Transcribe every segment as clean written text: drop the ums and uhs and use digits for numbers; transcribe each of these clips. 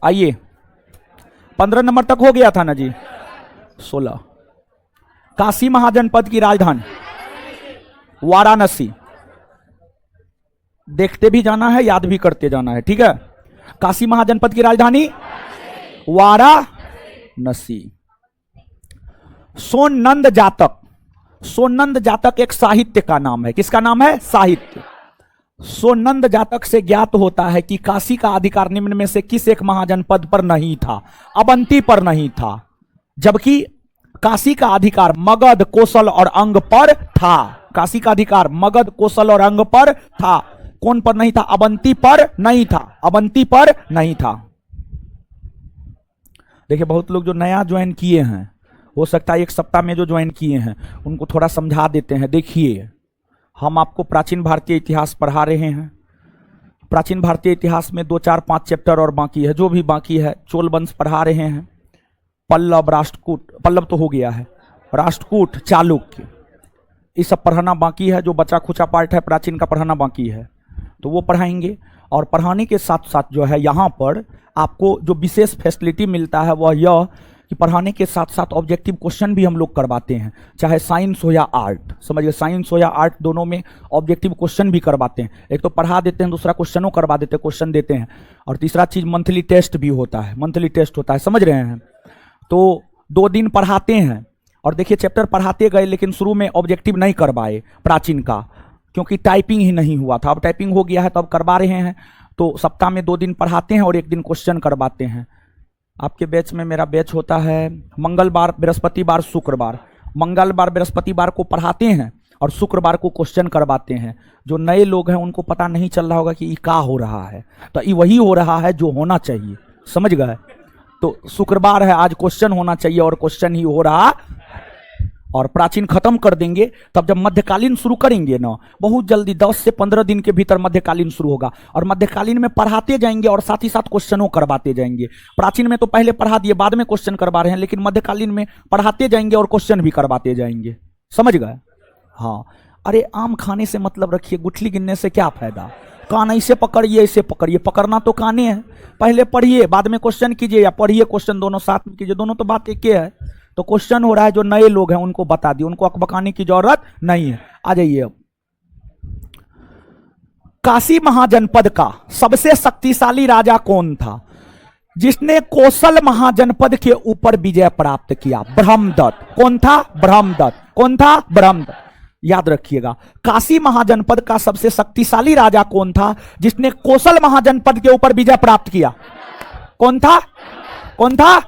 आइए 15 नंबर तक हो गया था ना जी। 16 काशी महाजनपद की राजधानी वाराणसी। देखते भी जाना है, याद भी करते जाना है, ठीक है। काशी महाजनपद की राजधानी वाराणसी। सोननंद जातक, सोननंद जातक एक साहित्य का नाम है। किसका नाम है? साहित्य। सोननंद जातक से ज्ञात होता है कि काशी का अधिकार निम्न में से किस एक महाजनपद पर नहीं था? अवंती पर नहीं था, जबकि काशी का अधिकार मगध, कोसल और अंग पर था। काशी का अधिकार मगध, कोसल और अंग पर था। कौन पर नहीं था? अवंती पर नहीं था। अवंती पर नहीं था। देखिए बहुत लोग जो नया ज्वाइन किए हैं, हो सकता है एक सप्ताह में जो ज्वाइन किए हैं उनको थोड़ा समझा देते हैं। देखिए हम आपको प्राचीन भारतीय इतिहास पढ़ा रहे हैं। प्राचीन भारतीय इतिहास में 2, 4, 5 चैप्टर और बाकी है। जो भी बाकी है, चोल वंश पढ़ा रहे हैं, पल्लव, राष्ट्रकूट, पल्लव तो हो गया है, राष्ट्रकूट, चालुक्य, ये सब पढ़ाना बाकी है। जो बचा खुचा पार्ट है प्राचीन का पढ़ाना बाकी है, तो वो पढ़ाएंगे। और पढ़ाने के साथ साथ जो है यहाँ पर आपको जो विशेष फैसिलिटी मिलता है वह यह कि पढ़ाने के साथ साथ ऑब्जेक्टिव क्वेश्चन भी हम लोग करवाते हैं, चाहे साइंस हो या आर्ट। समझिए साइंस हो या आर्ट दोनों में ऑब्जेक्टिव क्वेश्चन भी करवाते हैं। एक तो पढ़ा देते हैं, दूसरा क्वेश्चनों करवा देते हैं, क्वेश्चन देते हैं। और तीसरा चीज मंथली टेस्ट भी होता है। मंथली टेस्ट होता है, समझ रहे हैं। तो 2 दिन पढ़ाते हैं और देखिए चैप्टर पढ़ाते गए, लेकिन शुरू में ऑब्जेक्टिव नहीं करवाए प्राचीन का, क्योंकि टाइपिंग ही नहीं हुआ था। अब टाइपिंग हो गया है तो अब करवा रहे हैं। तो सप्ताह में 2 दिन पढ़ाते हैं और 1 दिन क्वेश्चन करवाते हैं। आपके बैच में मेरा बैच होता है मंगलवार, बृहस्पतिवार, शुक्रवार। मंगलवार, बृहस्पतिवार को पढ़ाते हैं और शुक्रवार को क्वेश्चन करवाते हैं। जो नए लोग हैं उनको पता नहीं चल रहा होगा कि ये क्या हो रहा है, तो ये वही हो रहा है जो होना चाहिए, समझ गए। तो शुक्रवार है, आज क्वेश्चन होना चाहिए और क्वेश्चन ही हो रहा। और प्राचीन खत्म कर देंगे, तब जब मध्यकालीन शुरू करेंगे ना, बहुत जल्दी 10 से 15 दिन के भीतर मध्यकालीन शुरू होगा। और मध्यकालीन में पढ़ाते जाएंगे और साथ ही साथ क्वेश्चनों करवाते जाएंगे। प्राचीन में तो पहले पढ़ा दिए, बाद में क्वेश्चन करवा रहे हैं, लेकिन मध्यकालीन में पढ़ाते जाएंगे और क्वेश्चन भी करवाते जाएंगे, समझ गए। हाँ, अरे आम खाने से मतलब रखिए, गुठली गिनने से क्या फायदा। कान ऐसे पकड़िए, ऐसे पकड़िए, पकड़ना तो काने है। पहले पढ़िए, बाद में क्वेश्चन कीजिए, या पढ़िए क्वेश्चन, दोनों साथ में कीजिए, दोनों तो बात एक ही है। तो क्वेश्चन हो रहा है, जो नए लोग हैं उनको बता दिए, उनको अकबकाने की जरूरत नहीं है। आ जाइए अब। काशी महाजनपद का सबसे शक्तिशाली राजा कौन था जिसने कोसल महाजनपद के ऊपर विजय प्राप्त किया? ब्रह्मदत्त। कौन था? ब्रह्मदत्त। कौन था? ब्रह्मदत्त। याद रखिएगा, काशी महाजनपद का सबसे शक्तिशाली राजा कौन था जिसने कोसल महाजनपद के ऊपर विजय प्राप्त किया? कौन था? कौन था?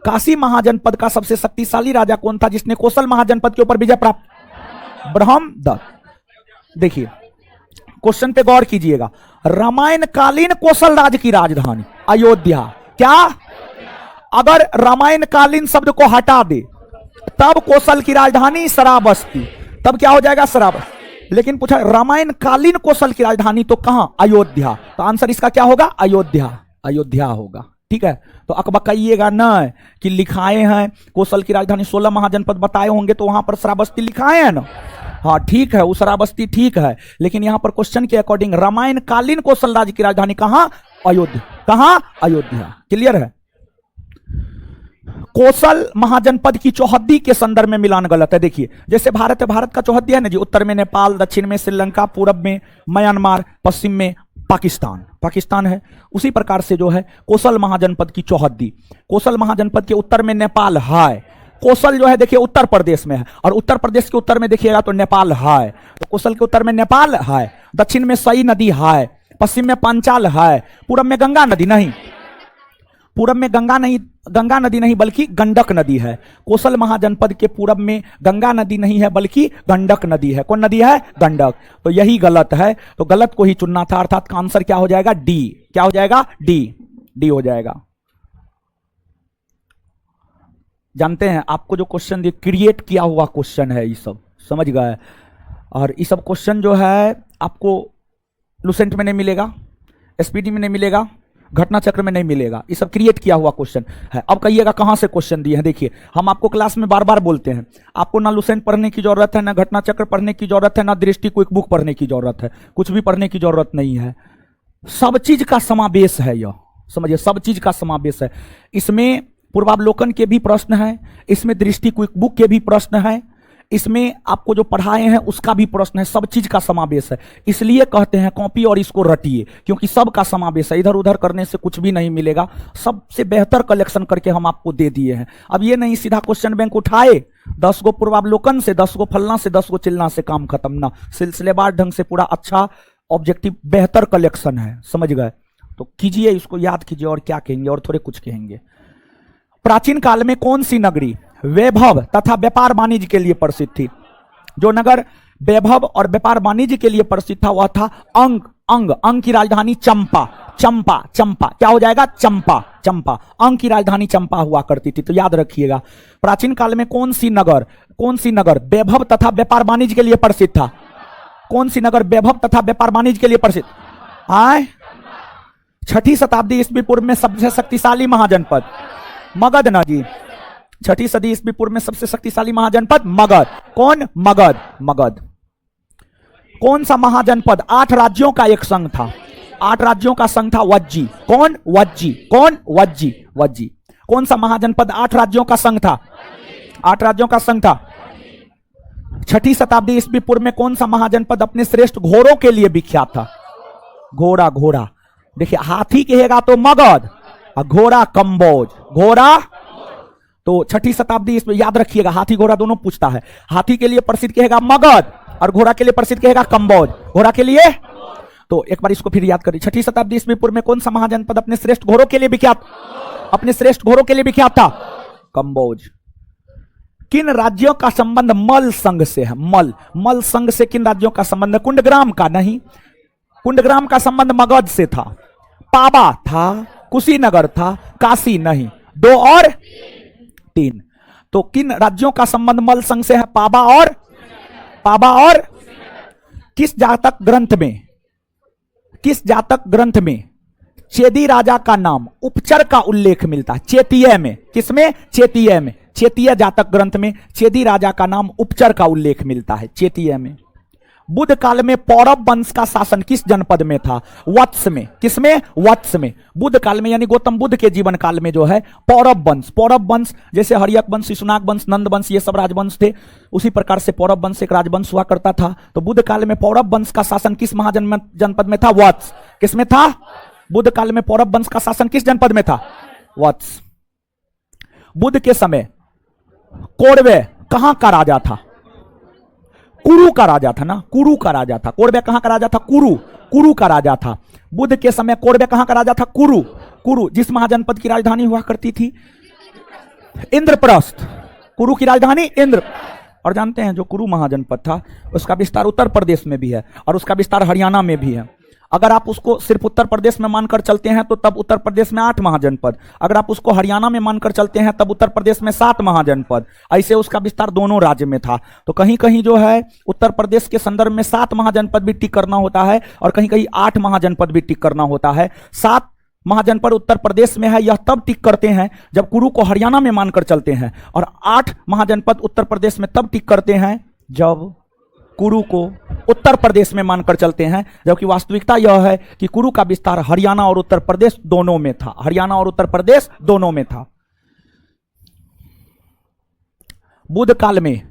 काशी महाजनपद का सबसे शक्तिशाली राजा कौन था जिसने कोसल महाजनपद के ऊपर विजय प्राप्त? ब्रह्मदत्त। देखिए क्वेश्चन पे गौर कीजिएगा। रामायण कालीन कोसल राज्य की राजधानी अयोध्या। क्या? अगर रामायण कालीन शब्द को हटा दे तब कोसल की राजधानी श्रावस्ती, तब क्या हो जाएगा? श्रावस्ती। लेकिन पूछा रामायण कालीन कोसल की राजधानी, तो कहां? अयोध्या। तो आंसर इसका क्या होगा? अयोध्या। अयोध्या होगा, ठीक है। तो अकबकाइएगा न कि लिखाए हैं कोसल की राजधानी 16 महाजनपद बताए होंगे, तो वहां पर श्रावस्ती लिखाए हैं ना। हाँ ठीक है, वो श्रावस्ती ठीक है, लेकिन यहां पर क्वेश्चन के अकॉर्डिंग रामायण कालीन कोसल राज्य की राजधानी कहां? अयोध्या। कहां? अयोध्या। क्लियर है। कोसल महाजनपद की चौहद्दी के संदर्भ में मिलान गलत है। देखिए जैसे भारत है, भारत का चौहद्दी है ना जी, उत्तर में नेपाल, दक्षिण में श्रीलंका, पूरब में म्यांमार, पश्चिम में पाकिस्तान है। उसी प्रकार से जो है कोसल महाजनपद की चौहद्दी, कोसल महाजनपद के उत्तर में नेपाल है। कोसल जो है देखिए उत्तर प्रदेश में है, और उत्तर प्रदेश के उत्तर में देखिएगा तो नेपाल है। तो कोसल के उत्तर में नेपाल है, दक्षिण में सई नदी है, पश्चिम में पांचाल है, पूरब में गंगा नदी नहीं, पूरब में गंगा नदी नहीं बल्कि गंडक नदी है। कोसल महाजनपद के पूरब में गंगा नदी नहीं है बल्कि गंडक नदी है। कौन नदी है? गंडक। तो यही गलत है, तो गलत को ही चुनना था, अर्थात का आंसर क्या हो जाएगा? डी। क्या हो जाएगा? डी। डी हो जाएगा। जानते हैं आपको जो क्वेश्चन दिए, क्रिएट किया हुआ क्वेश्चन है, ये सब समझ गए। और ये सब क्वेश्चन जो है आपको लुसेंट में नहीं मिलेगा, एसपीडी में नहीं मिलेगा, घटना चक्र में नहीं मिलेगा। ये सब क्रिएट किया हुआ क्वेश्चन है। अब कहिएगा कहां से क्वेश्चन दिए हैं। देखिए हम आपको क्लास में बार बार बोलते हैं, आपको ना लुसेंट पढ़ने की जरूरत है, ना घटना चक्र पढ़ने की जरूरत है, ना दृष्टि क्विक बुक पढ़ने की जरूरत है, कुछ भी पढ़ने की जरूरत नहीं है। सब चीज का समावेश है यह, समझिए, सब चीज का समावेश है इसमें। पूर्वावलोकन के भी प्रश्न है इसमें, दृष्टि क्विक बुक के भी प्रश्न है इसमें, आपको जो पढ़ाए हैं उसका भी प्रश्न है, सब चीज का समावेश है। इसलिए कहते हैं कॉपी और इसको रटिए, क्योंकि सब का समावेश है, इधर उधर करने से कुछ भी नहीं मिलेगा। सबसे बेहतर कलेक्शन करके हम आपको दे दिए हैं। अब ये नहीं सीधा क्वेश्चन बैंक उठाए 10 गो पूर्वावलोकन से, 10 गो फलना से, 10 गो चिलना से काम खत्म ना, सिलसिलेवार ढंग से पूरा अच्छा ऑब्जेक्टिव बेहतर कलेक्शन है, समझ गए। तो कीजिए, इसको याद कीजिए। और क्या कहेंगे, और थोड़े कुछ कहेंगे। प्राचीन काल में कौन सी नगरी वैभव तथा व्यापार वाणिज्य के लिए प्रसिद्ध थी? जो नगर वैभव और व्यापार वाणिज्य के लिए प्रसिद्ध था वह था अंग। अंग की राजधानी चंपा। चंपा क्या हो जाएगा? चंपा। अंग की राजधानी चंपा हुआ करती थी, तो याद रखिएगा। प्राचीन काल में कौन सी नगर वैभव तथा व्यापार वाणिज्य के लिए प्रसिद्ध था? कौन सी नगर वैभव तथा व्यापार वाणिज्य के लिए प्रसिद्ध? आए 6ठी शताब्दी ईस्वी पूर्व में सबसे शक्तिशाली महाजनपद मगध ना जी। 6ठी सदी ईस्वी पूर्व में सबसे शक्तिशाली महाजनपद मगध। कौन? मगध। कौन सा महाजनपद 8 राज्यों का एक संघ था? 8 राज्यों का संघ था वज्जी। कौन? वज्जी। कौन सा महाजनपद 8 राज्यों का संघ था? 8 राज्यों का संघ था। 6ठी शताब्दी ईस्वी पूर्व में कौन सा महाजनपद अपने श्रेष्ठ घोड़ों के लिए विख्यात था? घोड़ा। देखिए, हाथी कहेगा तो मगध और घोड़ा कम्बोज। घोड़ा तो 6ठी शताब्दी, इसमें याद रखिएगा, हाथी घोड़ा दोनों पूछता है। हाथी के लिए प्रसिद्ध कहेगा मगध और घोड़ा के लिए प्रसिद्ध कहेगा कम्बोज। घोड़ा के लिए, तो एक बार इसको फिर याद करिए। 6ठी शताब्दी ईस्वी पूर्व में कौन सा महाजनपद अपने श्रेष्ठ घोड़ों के लिए विख्यात था? कम्बोज। किन राज्यों का संबंध मल संघ से है? मल संघ से किन राज्यों का संबंध? कुंडग्राम का नहीं, कुंडग्राम का संबंध मगध से था। पाबा था, कुशीनगर था, काशी नहीं। 2 और 3। तो किन राज्यों का संबंध मल संघ से है? पाबा और किस जातक ग्रंथ में चेदी राजा का नाम उपचर का उल्लेख मिलता है? चेतीय में। किसमें? चेतीय जातक ग्रंथ में चेदी राजा का नाम उपचर का उल्लेख मिलता है, चेतीय में। बुद्ध काल में पौरव वंश का शासन किस जनपद में था? वत्स में। किसमें? वत्स में। बुद्ध काल में यानी गौतम बुद्ध के जीवन काल में जो है पौरव वंश जैसे हर्यक वंश, शिशुनाग वंश, नंद वंश, ये सब राजवंश थे, उसी प्रकार से पौरव वंश एक राजवंश हुआ करता था। तो बुद्ध काल में पौरव वंश का शासन किस महाजनपद में था? वत्स। किसमें था? बुद्ध काल में पौरव वंश का शासन किस जनपद में था? वत्स। बुद्ध के समय कौरव कहां का राजा था? कुरु का राजा था ना, कुरु का राजा था। कौरव कहां का राजा था? कुरु का राजा था। बुद्ध के समय कौरव कहां का राजा था? कुरु। जिस महाजनपद की राजधानी हुआ करती थी इंद्रप्रस्थ। कुरु की राजधानी इंद्र। और जानते हैं जो कुरु महाजनपद था उसका विस्तार उत्तर प्रदेश में भी है और उसका विस्तार हरियाणा में भी है। अगर आप उसको सिर्फ उत्तर प्रदेश में मानकर चलते हैं तो तब उत्तर प्रदेश में 8 महाजनपद, अगर आप उसको हरियाणा में मानकर चलते हैं तब उत्तर प्रदेश में 7 महाजनपद। ऐसे उसका विस्तार दोनों राज्य में था। तो कहीं कहीं जो है उत्तर प्रदेश के संदर्भ में 7 महाजनपद भी टिक करना होता है और कहीं कहीं 8 महाजनपद भी टिक करना होता है। 7 महाजनपद उत्तर प्रदेश में है, यह तब टिक करते हैं जब कुरु को हरियाणा में मानकर चलते हैं, और 8 महाजनपद उत्तर प्रदेश में तब टिक करते हैं जब कुरु को उत्तर प्रदेश में मानकर चलते हैं। जबकि वास्तविकता यह है कि कुरु का विस्तार हरियाणा और उत्तर प्रदेश दोनों में था। हरियाणा और उत्तर प्रदेश दोनों में था। बुद्ध काल में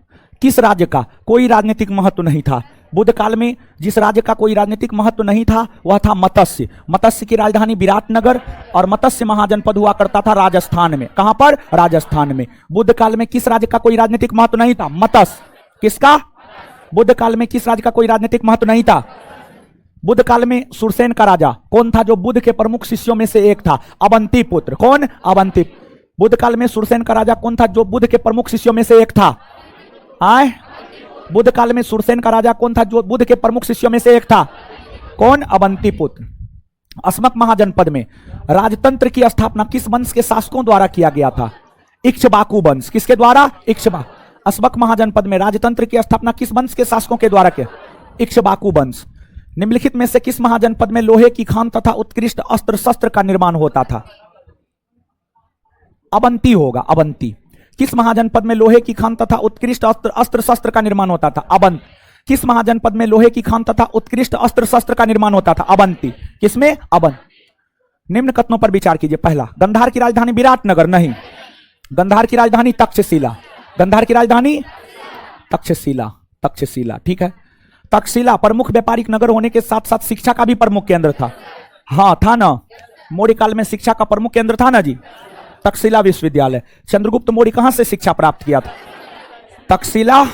किस राज्य का कोई राजनीतिक महत्व नहीं था? बुद्ध काल में जिस राज्य का कोई राजनीतिक महत्व नहीं था वह था मत्स्य। मत्स्य की राजधानी विराटनगर और मत्स्य महाजनपद हुआ करता था राजस्थान में। कहां पर? राजस्थान में। बुद्ध काल में किस राज्य का कोई राजनीतिक महत्व नहीं था? मत्स्य। किसका? बुद्ध काल में किस राज्य का कोई राजनीतिक महत्व नहीं था? बुद्ध काल में सुरसेन का राजा कौन था जो बुद्ध के प्रमुख शिष्यों में से एक था? अवंती पुत्र। कौन? अवंती। बुद्ध काल में सुरसेन का राजा कौन था जो बुद्ध के प्रमुख शिष्यों में से एक था? बुद्ध काल में सुरसेन का राजा कौन था जो बुद्ध के प्रमुख शिष्यों में से एक था? कौन? अवंती पुत्र। अस्मक महाजनपद में राजतंत्र की स्थापना किस वंश के शासकों द्वारा किया गया था? इक्ष्वाकु वंश। किसके द्वारा? इक्ष्वाकु। अस्मक महाजनपद में राजतंत्र की स्थापना किस वंश के शासकों के द्वारा किया? इक्ष्वाकु वंश। निम्नलिखित में से किस महाजनपद में लोहे की खान तथा उत्कृष्ट अस्त्र शस्त्र का निर्माण होता था? अवंती होगा, अवंती। किस महाजनपद में लोहे की खान तथा उत्कृष्ट अस्त्र शस्त्र का निर्माण होता था? अवंत। किस महाजनपद में लोहे की खान तथा उत्कृष्ट अस्त्र शस्त्र का निर्माण होता था? अवंती। किसमें? अवंत। निम्न कथनों पर विचार कीजिए। पहला, गंधार की राजधानी विराटनगर नहीं, गंधार की राजधानी तक्षशिला, गंधार की राजधानी तक्षशिला, तक्षशिला, ठीक है। तक्षशिला प्रमुख व्यापारिक नगर होने के साथ साथ शिक्षा का भी प्रमुख केंद्र था। हाँ था ना, मौर्य काल में शिक्षा का प्रमुख केंद्र था ना जी, तक्षशिला विश्वविद्यालय। चंद्रगुप्त मौर्य कहां से शिक्षा प्राप्त किया था? तक्षशिला।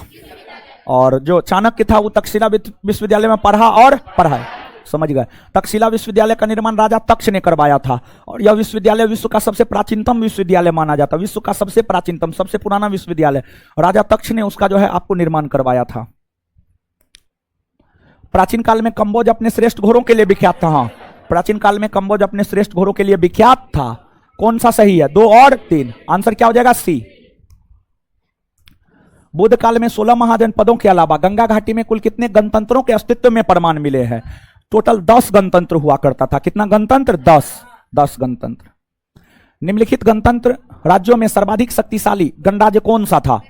और जो चाणक्य था वो तक्षशिला विश्वविद्यालय में पढ़ा और पढ़ाया, समझ गए। तक्षशिला विश्वविद्यालय का निर्माण राजा तक्ष ने करवाया था और यह विश्वविद्यालय विश्व का सबसे प्राचीनतम विश्वविद्यालय माना जाता, विश्व का सबसे प्राचीनतम सबसे पुराना विश्वविद्यालय राजा तक्ष ने उसका जो है आपको निर्माण करवाया था। प्राचीन काल में कंबोज अपने श्रेष्ठ घोड़ों के लिए विख्यात था। हाँ, प्राचीन काल में कंबोज अपने श्रेष्ठ घोड़ों के लिए विख्यात था। कौन सा सही है? 2 और 3, आंसर क्या हो जाएगा? सी। बुद्ध काल में 16 महाजनपदों के अलावा गंगा घाटी में कुल कितने गणतंत्रों के अस्तित्व में प्रमाण मिले हैं? टोटल 10 गणतंत्र हुआ करता था। कितना गणतंत्र? 10 गणतंत्र। निम्नलिखित गणतंत्र राज्यों में सर्वाधिक शक्तिशाली गणराज्य कौन सा था?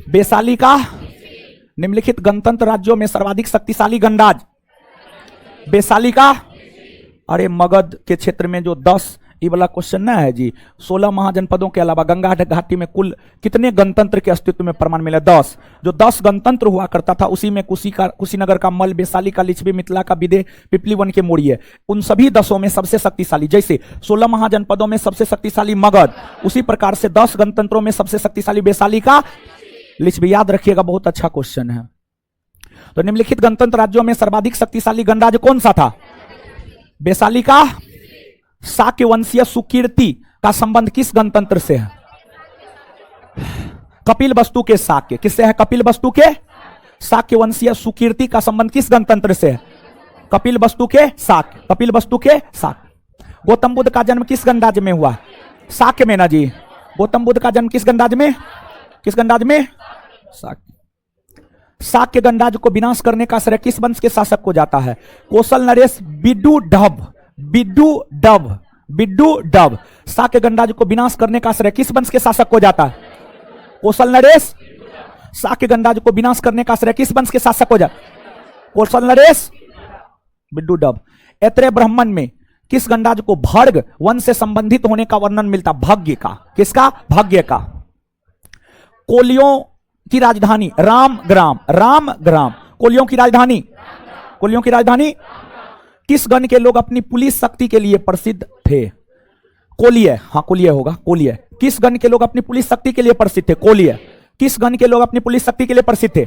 वैशाली का। निम्नलिखित गणतंत्र राज्यों में सर्वाधिक शक्तिशाली गणराज्य वैशाली का। अरे मगध के क्षेत्र में जो 10, ये वाला क्वेश्चन ना है जी, 16 महाजनपदों के अलावा गंगा घाटी में कुल कितने गणतंत्र के अस्तित्व में प्रमाण मिले? 10। जो 10 गणतंत्र हुआ करता था उसी में कुशीनगर का मल, वैशाली का लिच्छवी, मिथिला का विदेह, पिपली वन के मौर्य, उन सभी 10 में सबसे शक्तिशाली। जैसे 16 महाजनपदों में सबसे शक्तिशाली मगध, उसी प्रकार से 10 गणतंत्रों में सबसे शक्तिशाली वैशाली का लिच्छवी। याद रखिएगा, बहुत अच्छा क्वेश्चन है। तो निम्नलिखित गणतंत्र राज्यों में सर्वाधिक शक्तिशाली गणराज्य कौन सा था? वैशाली का। शाक्य वंशीय सुकीर्ति का संबंध किस गणतंत्र से है? कपिल वस्तु के शाक्य। किससे है? कपिल वस्तु के। शाक्य वंशीय सुकीर्ति का संबंध किस गणतंत्र से है? कपिल वस्तु के शाक्य, कपिल वस्तु के शाक्य। गौतम बुद्ध का जन्म किस गणराज्य में हुआ? शाक्य में ना जी। गौतम बुद्ध का जन्म किस गणराज्य में? किस गणराज्य में? शाक्य। शाक्य गणराज्य को विनाश करने का श्रेय किस वंश के शासक को जाता है? कौशल नरेश विड्डूढब, विड्डूढब, विड्डूढब। शाक्य गणराज्य को विनाश करने का श्रेय किस वंश के शासक को जाता है? कौशल नरेश। शाक्य गणराज्य को विनाश करने का श्रेय किस वंश के शासक को जाता? कौशल नरेश, विड्डूढब। ऐत्रेय ब्राह्मण में किस गणराज्य को भर्ग वंश से संबंधित होने का वर्णन मिलता? भाग्य का। किसका? भाग्य का। कोलियों की राजधानी रामग्राम, रामग्राम। कोलियों की राजधानी, कोलियों की राजधानी। किस गण के लोग अपनी पुलिस शक्ति के लिए प्रसिद्ध थे? कोलिय। हाँ कोलिय होगा, कोलिय। किस गण के लोग अपनी पुलिस शक्ति के लिए प्रसिद्ध थे? कोलिय। किस गण के लोग अपनी पुलिस शक्ति के लिए प्रसिद्ध थे?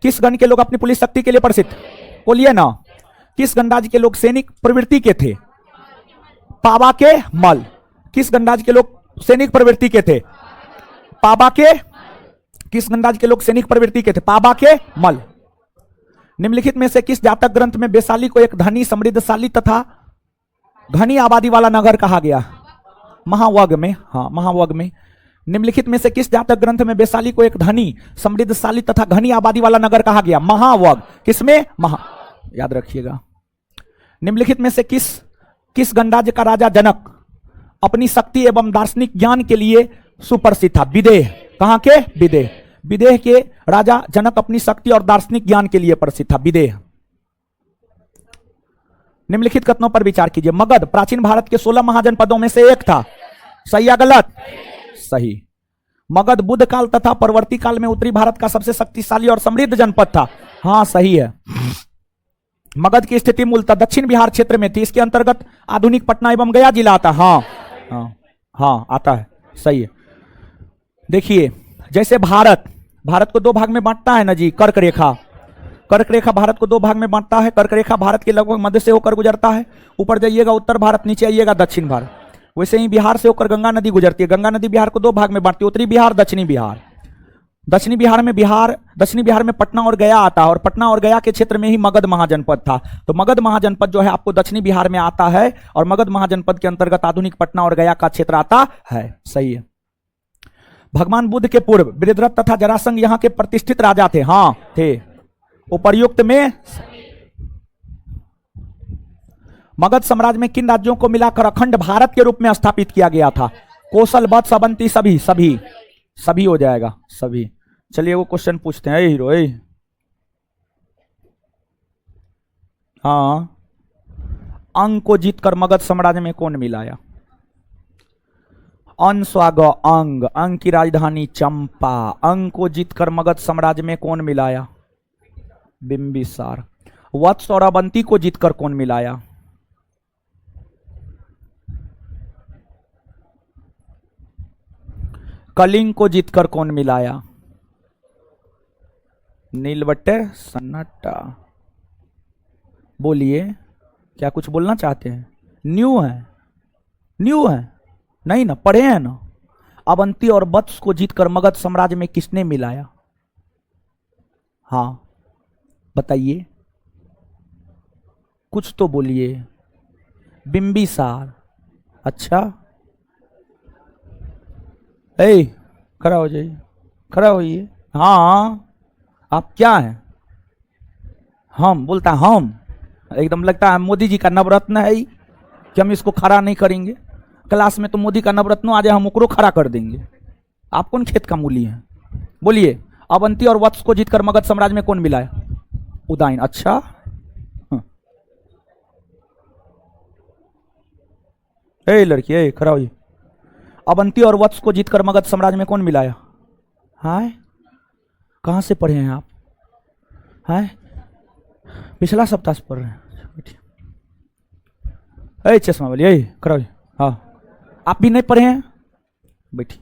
किस गण के लोग अपनी पुलिस शक्ति के लिए प्रसिद्ध? कोलिय ना। किस गणराज्य के लोग सैनिक प्रवृत्ति के थे? पावा के मल। किस गणराज्य के लोग सैनिक प्रवृत्ति के थे? पावा के। किस गणराज्य के लोग सैनिक प्रवृत्ति के थे? पावा के मल। निम्नलिखित में से किस जातक ग्रंथ में वैशाली को एक धनी, समृद्धशाली तथा घनी आबादी वाला नगर कहा गया? महावग में। हाँ महावग में। निम्नलिखित में से किस जातक ग्रंथ में वैशाली को एक धनी, समृद्धशाली तथा घनी आबादी वाला नगर कहा गया? महावग। किसमें? महा। याद रखिएगा। निम्नलिखित में से किस गणराज्य का राजा जनक अपनी शक्ति एवं दार्शनिक ज्ञान के लिए सुप्रसिद्ध था? विदेह। कहां के? विदेह। विदेह के राजा जनक अपनी शक्ति और दार्शनिक ज्ञान के लिए प्रसिद्ध था, विदेह। निम्नलिखित कथनों पर विचार कीजिए। मगध प्राचीन भारत के 16 महाजनपदों में से एक था। सही या गलत? सही। मगध बुद्ध काल तथा परवर्ती काल में उत्तरी भारत का सबसे शक्तिशाली और समृद्ध जनपद था। हाँ सही है। मगध की स्थिति मूलतः दक्षिण बिहार क्षेत्र में थी। इसके अंतर्गत आधुनिक पटना एवं गया जिला आता। हाँ आता है, सही है। देखिए जैसे भारत को 2 भाग में बांटता है ना जी, कर्क रेखा। कर्क रेखा भारत को 2 भाग में बांटता है। कर्क रेखा भारत के लगभग मध्य से होकर गुजरता है। ऊपर जाइएगा उत्तर भारत, नीचे आइएगा दक्षिण भारत। वैसे ही बिहार से होकर गंगा नदी गुजरती है। गंगा नदी बिहार को 2 भाग में बांटती है, उत्तरी बिहार, दक्षिणी बिहार। दक्षिणी बिहार में पटना और गया आता है, और पटना और गया के क्षेत्र में ही मगध महाजनपद था। तो मगध महाजनपद जो है आपको दक्षिणी बिहार में आता है, और मगध महाजनपद के अंतर्गत आधुनिक पटना और गया का क्षेत्र आता है। सही है। भगवान बुद्ध के पूर्व बृहद्रथ तथा जरासंध यहाँ के प्रतिष्ठित राजा थे। हाँ थे। उपर्युक्त में मगध साम्राज्य में किन राज्यों को मिलाकर अखंड भारत के रूप में स्थापित किया गया था? कौशल, वत्स, अवंती, सभी हो जाएगा, सभी। चलिए वो क्वेश्चन पूछते हैं। हीरो हाँ, अंग को जीतकर मगध साम्राज्य में कौन मिलाया? अनस्वाग अंग, अंग की राजधानी चंपा। अंग को जीतकर मगध साम्राज्य में कौन मिलाया? बिंबिसार। वत्स और अवंती को जीतकर कौन मिलाया? कलिंग को जीतकर कौन मिलाया? नीलवट्टे सन्नाटा। बोलिए, क्या कुछ बोलना चाहते हैं? न्यू है? न्यू है नहीं ना, पढ़े हैं ना। अवंती और वत्स को जीतकर मगध साम्राज्य में किसने मिलाया? हाँ बताइए, कुछ तो बोलिए। बिंबिसार। अच्छा, ए खड़ा हो जाइए, खड़ा होइए। हाँ आप क्या हैं? हम बोलता हम, एकदम लगता है मोदी जी का नवरत्न है ही कि हम इसको खड़ा नहीं करेंगे। क्लास में तो मोदी का नवरत्न आ जाए हम ओकरो खड़ा कर देंगे। आप कौन खेत का मूली हैं? बोलिए, अवंती और वत्स को जीतकर मगध साम्राज्य में कौन मिलाया? उदयन। अच्छा, ए लड़की, ए खड़ा होइए। अवंती और वत्स को जीतकर मगध साम्राज्य में कौन मिलाया? हाय, कहां से पढ़े हैं आप? हाय, पिछला सप्ताह से पढ़ रहे हैं। ए चश्मा वाली, ए खड़ा होइए। हाँ, आप भी नहीं पढ़े हैं? बैठी।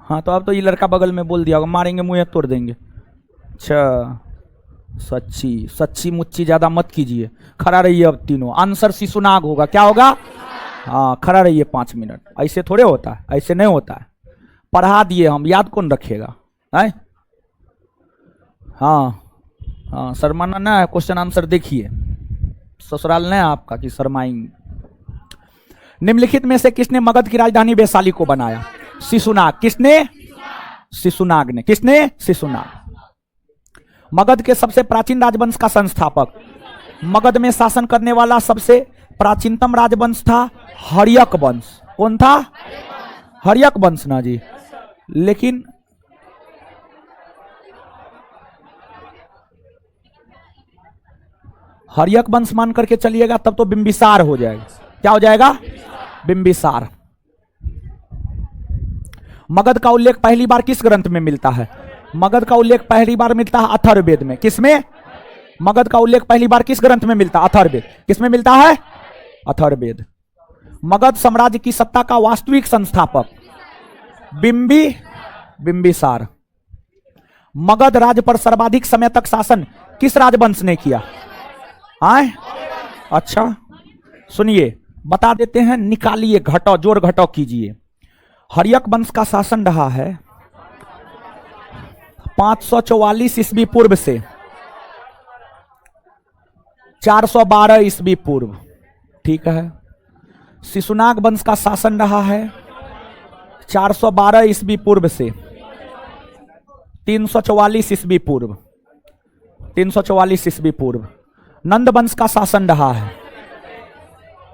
हाँ तो अब तो ये लड़का बगल में बोल दिया होगा, मारेंगे मुंह तोड़ देंगे। अच्छा, सच्ची सच्ची मुच्ची ज्यादा मत कीजिए, खड़ा रहिए। अब तीनों आंसर शिशुनाग होगा। क्या होगा? हाँ, खड़ा रहिए 5 मिनट। ऐसे थोड़े होता है, ऐसे नहीं होता है। पढ़ा दिए हम, याद कौन रखेगा? है? हाँ हाँ, शर्माना ना है। क्वेश्चन आंसर देखिए, ससुराल नहीं आपका कि शर्माएंगे। निम्नलिखित में से किसने मगध की राजधानी वैशाली को बनाया? शिशुनाग। किसने? शिशुनाग ने। किसने? शिशुनाग। मगध के सबसे प्राचीन राजवंश का संस्थापक। मगध में शासन करने वाला सबसे प्राचीनतम राजवंश था हर्यक वंश। कौन था? हर्यक वंश ना जी। लेकिन हर्यक वंश मान करके चलिएगा तब तो बिंबिसार हो जाएगा। क्या हो जाएगा? बिंबिसार। मगध का उल्लेख पहली बार किस ग्रंथ में मिलता है? मगध का उल्लेख पहली बार मिलता है अथर्ववेद में। किसमें? मगध का उल्लेख पहली बार किस ग्रंथ में मिलता है? अथर्ववेद। किसमें मिलता है? अथर्ववेद। मगध साम्राज्य की सत्ता का वास्तविक संस्थापक बिंबिसार। मगध राज्य पर सर्वाधिक समय तक शासन किस राजवंश ने किया? आए? अच्छा सुनिए, बता देते हैं, निकालिए, घटाओ, जोड़ घटाओ कीजिए। हर्यक वंश का शासन रहा है 544 ईस्वी पूर्व से 412 ईस्वी पूर्व। ठीक है। शिशुनाग वंश का शासन रहा है 412 ईस्वी पूर्व से 344 ईस्वी पूर्व। 344 ईस्वी पूर्व। नंद वंश का शासन रहा है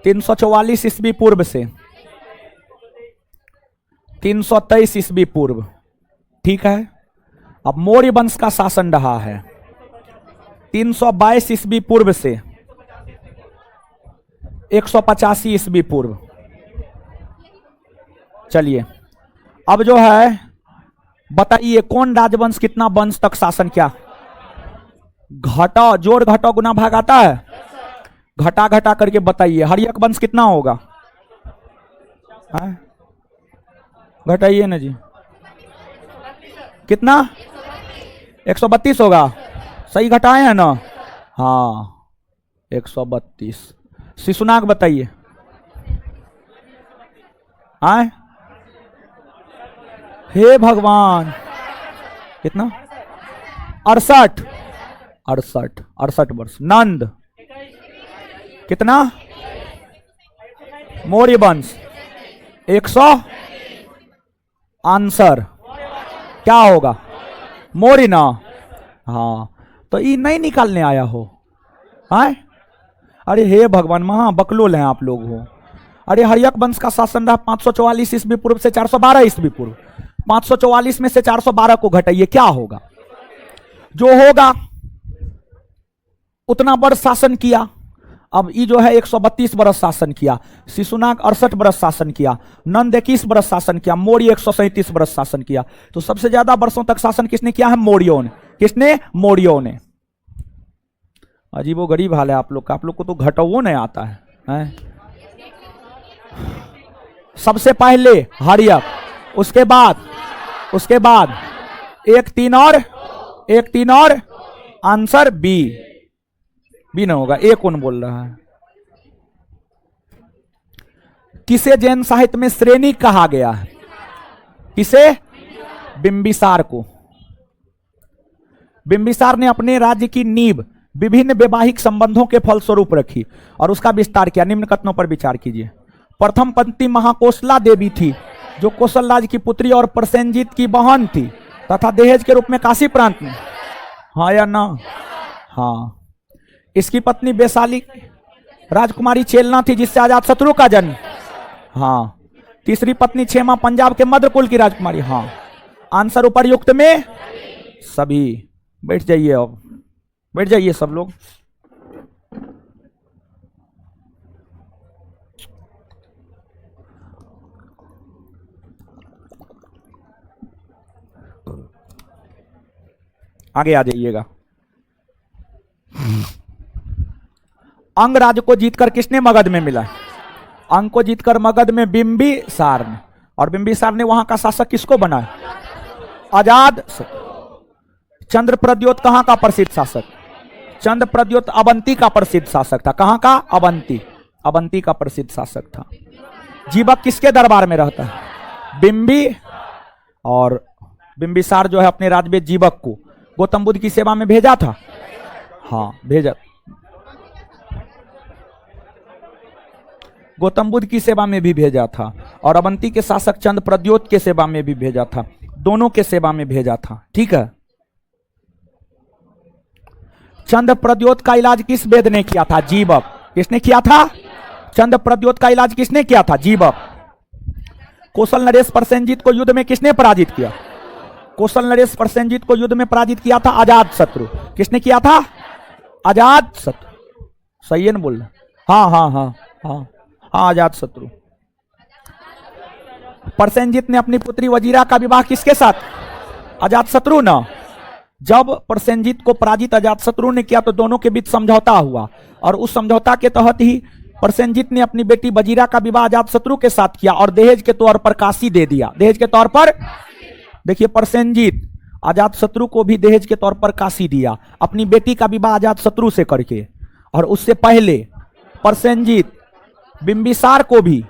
344 ईस्वी पूर्व से 323 ईस्वी पूर्व। ठीक है। अब मौर्य वंश का शासन रहा है 322 ईस्वी पूर्व से 185 ईस्वी पूर्व। चलिए अब जो है बताइए कौन राजवंश कितना वंश तक शासन किया? घटाओ, जोड़ घटाओ, गुना भाग आता है? घटा घटा करके बताइए हर्यक वंश कितना होगा? घटाइए ना जी। कितना? 132 होगा। सही घटाए हैं ना? हाँ 132। शिशुनाग बताइए। आए? हे भगवान, कितना? 68 वर्ष। नंद कितना? मौर्य वंश 100। आंसर क्या होगा? मौर्य ना? हाँ तो ये नहीं निकालने आया हो? आए? अरे हे भगवान, महा बकलोल हैं आप लोग हो। अरे हर्यक वंश का शासन रहा 544 ईस्वी पूर्व से 412 ईस्वी पूर्व। 544 में से 412 को घटाइए, क्या होगा? जो होगा उतना वर्ष शासन किया। अब ये जो है 132 बरस शासन किया, शिशुनाग 68 बरस शासन किया, नंद 21 बरस शासन किया, मौर्य 137 बरस शासन किया। तो सबसे ज्यादा वर्षों तक शासन किसने किया है? मौर्यों ने। किसने? मौर्यों ने। अजीबो गरीब हाल है आप लोग का, आप लोग को तो घटवो नहीं आता है? सबसे पहले हर्यक, उसके बाद एक तीन और आंसर बी न होगा, ए कौन बोल रहा है? किसे जैन साहित्य में श्रेणी कहा गया है? किसे? बिंबिसार को। बिंबिसार ने अपने राज्य की नींव विभिन्न वैवाहिक संबंधों के फलस्वरूप रखी और उसका विस्तार किया। निम्न कथनों पर विचार कीजिए। प्रथम पंक्ति महाकोसला देवी थी, जो कौशल राज की पुत्री और प्रसेनजीत की बहन थी तथा दहेज के रूप में काशी प्रांत में। हाँ या ना? हाँ। इसकी पत्नी वैशाली राजकुमारी चेलना थी, जिससे अजातशत्रु का जन्म। हाँ। तीसरी पत्नी क्षेमा पंजाब के मध्य कुल की राजकुमारी। हाँ। आंसर उपर्युक्त में सभी। बैठ जाइए, अब बैठ जाइए सब लोग। आगे आ जाइएगा। अंग राज्य को जीतकर किसने मगध में मिला? अंग को जीतकर मगध में बिंबिसार ने। और बिंबिसार ने वहां का शासक किसको बनाया? अजात। चंद्रप्रद्योत कहां का प्रसिद्ध शासक? चंद्रप्रद्योत अवंती का प्रसिद्ध शासक था। कहां का? अवंती का प्रसिद्ध शासक था। जीवक किसके दरबार में रहता है? बिंबी। और बिंबिसार जो है अपने राज्य में जीवक को गौतम बुद्ध की सेवा में भेजा था। हाँ, भेजा। गौतम बुद्ध की सेवा में भी भेजा था और अवंती के शासक चंद्रप्रद्योत के सेवा में भी भेजा था। दोनों के सेवा में भेजा था। ठीक है। चंद्रप्रद्योत का इलाज किस वेद ने किया था? जीवक। किसने किया था? चंद्रप्रद्योत का इलाज किसने किया था? जीवक। कौशल नरेश प्रसेनजीत को युद्ध में किसने पराजित किया? कौशल नरेश प्रसेनजीत को युद्ध में पराजित किया था अजातशत्रु। किसने किया था? अजातशत्रु। सही है ना बोल? हाँ हाँ हाँ हाँ हाँ, अजातशत्रु। प्रसेनजीत ने अपनी पुत्री वजीरा का विवाह किसके साथ? अजातशत्रु ना। जब प्रसेनजीत को पराजित अजातशत्रु ने किया तो दोनों के बीच समझौता हुआ और उस समझौता के तहत ही प्रसेनजीत ने अपनी बेटी वजीरा का विवाह अजातशत्रु के साथ किया और दहेज के तौर पर काशी दे दिया। दहेज के तौर पर, देखिए, प्रसेनजीत अजातशत्रु को भी दहेज के तौर पर काशी दिया अपनी बेटी का विवाह अजातशत्रु से करके। और उससे पहले प्रसेनजीत बिंबिसार को भी